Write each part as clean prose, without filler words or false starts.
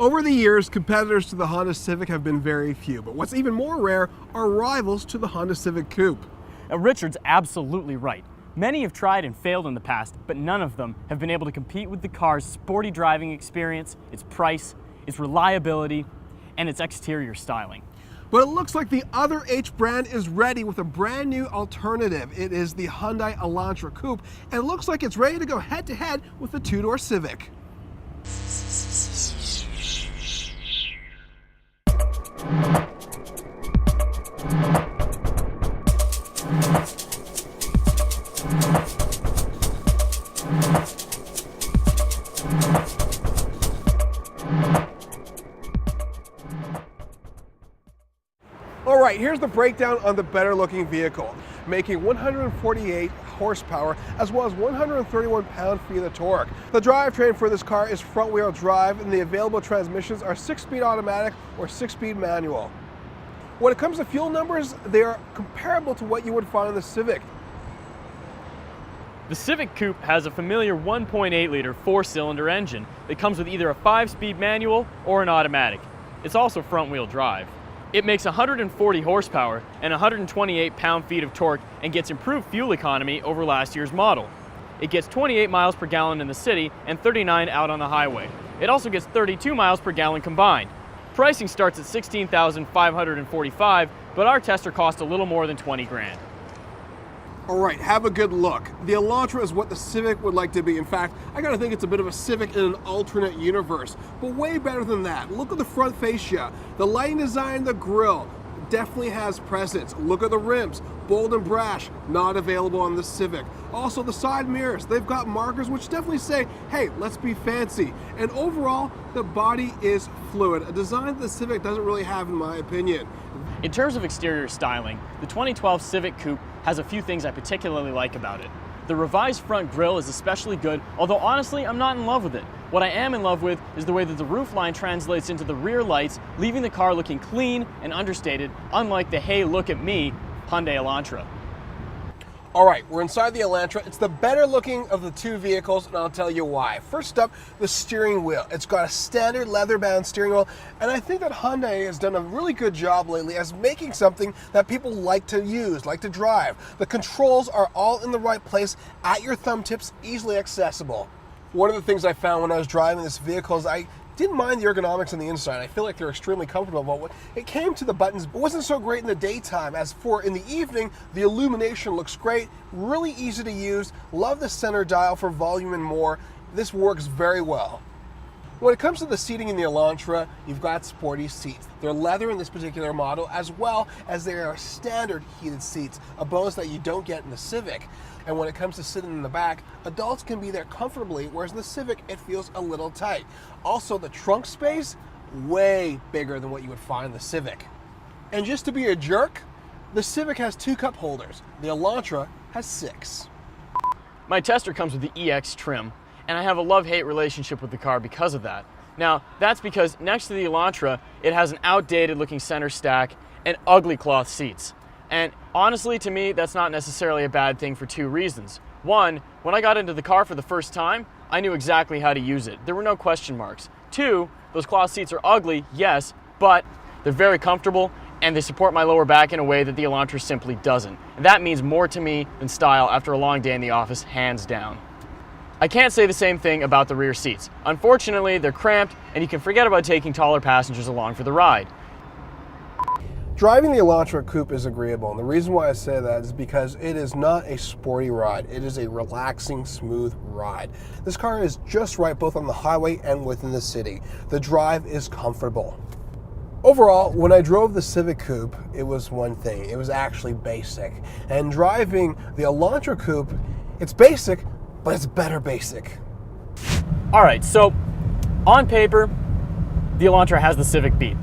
Over the years, competitors to the Honda Civic have been very few, but what's even more rare are rivals to the Honda Civic Coupe. Now, Richard's absolutely right. Many have tried and failed in the past, but none of them have been able to compete with the car's sporty driving experience, its price, its reliability, and its exterior styling. But it looks like the other H brand is ready with a brand new alternative. It is the Hyundai Elantra Coupe, and it looks like it's ready to go head-to-head with the two-door Civic. All right, here's the breakdown on the better looking vehicle, making 148 horsepower as well as 131 pound-feet of torque. The drivetrain for this car is front-wheel drive, and the available transmissions are 6-speed automatic or 6-speed manual. When it comes to fuel numbers, they are comparable to what you would find in the Civic. The Civic Coupe has a familiar 1.8-liter 4-cylinder engine that comes with either a 5-speed manual or an automatic. It's also front-wheel drive. It makes 140 horsepower and 128 pound-feet of torque and gets improved fuel economy over last year's model. It gets 28 miles per gallon in the city and 39 out on the highway. It also gets 32 miles per gallon combined. Pricing starts at $16,545, but our tester cost a little more than 20 grand. All right, have a good look. The Elantra is what the Civic would like to be. In fact, I gotta think it's a bit of a Civic in an alternate universe, but way better than that. Look at the front fascia, the lighting design, the grille definitely has presence. Look at the rims, bold and brash, not available on the Civic. Also the side mirrors, they've got markers which definitely say, hey, let's be fancy. And overall, the body is fluid, a design that the Civic doesn't really have in my opinion. In terms of exterior styling, the 2012 Civic Coupe has a few things I particularly like about it. The revised front grille is especially good, although honestly, I'm not in love with it. What I am in love with is the way that the roofline translates into the rear lights, leaving the car looking clean and understated, unlike the hey, look at me Hyundai Elantra. All right, we're inside the Elantra. It's the better looking of the two vehicles, and I'll tell you why. First up, the steering wheel. It's got a standard leather-bound steering wheel, and I think that Hyundai has done a really good job lately as making something that people like to use, like to drive. The controls are all in the right place, at your thumb tips, easily accessible. One of the things I found when I was driving this vehicle is I didn't mind the ergonomics on the inside. I feel like they're extremely comfortable, but when it came to the buttons, it wasn't so great in the daytime. As for in the evening, the illumination looks great, really easy to use. Love the center dial for volume and more. This works very well. When it comes to the seating in the Elantra, you've got sporty seats. They're leather in this particular model, as well as they are standard heated seats, a bonus that you don't get in the Civic. And when it comes to sitting in the back, adults can be there comfortably, whereas in the Civic, it feels a little tight. Also, the trunk space, way bigger than what you would find in the Civic. And just to be a jerk, the Civic has 2 cup holders. The Elantra has 6. My tester comes with the EX trim, and I have a love-hate relationship with the car because of that. Now, that's because next to the Elantra, it has an outdated-looking center stack and ugly cloth seats. And honestly, to me, that's not necessarily a bad thing for 2 reasons. One, when I got into the car for the first time, I knew exactly how to use it. There were no question marks. 2, those cloth seats are ugly, yes, but they're very comfortable and they support my lower back in a way that the Elantra simply doesn't. And that means more to me than style after a long day in the office, hands down. I can't say the same thing about the rear seats. Unfortunately, they're cramped and you can forget about taking taller passengers along for the ride. Driving the Elantra Coupe is agreeable, and the reason why I say that is because it is not a sporty ride. It is a relaxing, smooth ride. This car is just right both on the highway and within the city. The drive is comfortable. Overall, when I drove the Civic Coupe, it was one thing. It was actually basic. And driving the Elantra Coupe, it's basic, but it's better basic. All right, so on paper, the Elantra has the Civic beat.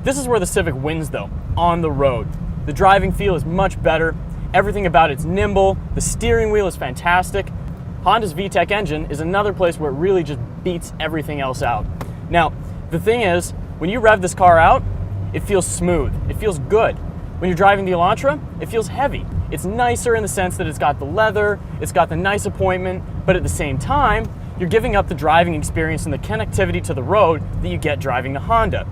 This is where the Civic wins though, on the road. The driving feel is much better. Everything about it's nimble. The steering wheel is fantastic. Honda's VTEC engine is another place where it really just beats everything else out. Now, the thing is, when you rev this car out, it feels smooth. It feels good. When you're driving the Elantra, it feels heavy. It's nicer in the sense that it's got the leather, it's got the nice appointment, but at the same time, you're giving up the driving experience and the connectivity to the road that you get driving the Honda.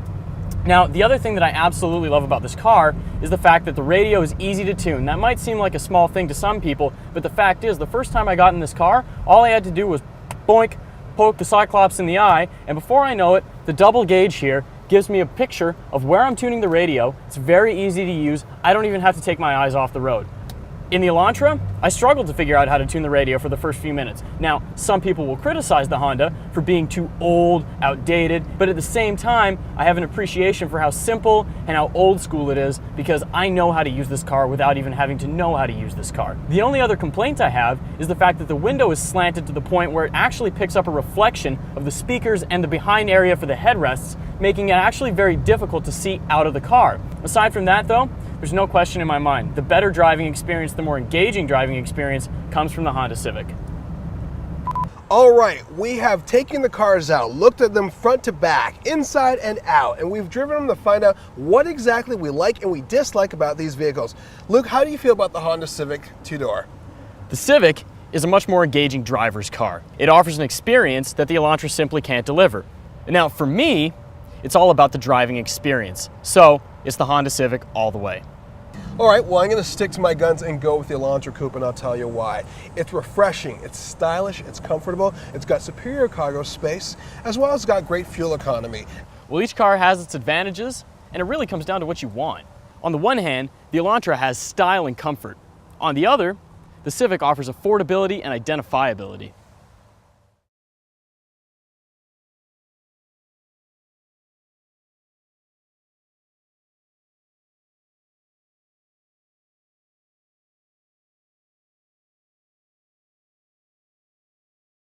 Now, the other thing that I absolutely love about this car is the fact that the radio is easy to tune. That might seem like a small thing to some people, but the fact is, the first time I got in this car, all I had to do was boink, poke the Cyclops in the eye, and before I know it, the double gauge here gives me a picture of where I'm tuning the radio. It's very easy to use. I don't even have to take my eyes off the road. In the Elantra, I struggled to figure out how to tune the radio for the first few minutes. Now, some people will criticize the Honda for being too old, outdated, but at the same time, I have an appreciation for how simple and how old school it is because I know how to use this car without even having to know how to use this car. The only other complaint I have is the fact that the window is slanted to the point where it actually picks up a reflection of the speakers and the behind area for the headrests, making it actually very difficult to see out of the car. Aside from that though, there's no question in my mind, the better driving experience, the more engaging driving experience comes from the Honda Civic. All right, we have taken the cars out, looked at them front to back, inside and out, and we've driven them to find out what exactly we like and we dislike about these vehicles. Luke, how do you feel about the Honda Civic two-door? The Civic is a much more engaging driver's car. It offers an experience that the Elantra simply can't deliver. Now, for me, it's all about the driving experience. So, it's the Honda Civic all the way. All right, well, I'm going to stick to my guns and go with the Elantra Coupe, and I'll tell you why. It's refreshing, it's stylish, it's comfortable, it's got superior cargo space, as well as got great fuel economy. Well, each car has its advantages, and it really comes down to what you want. On the one hand, the Elantra has style and comfort. On the other, the Civic offers affordability and identifiability.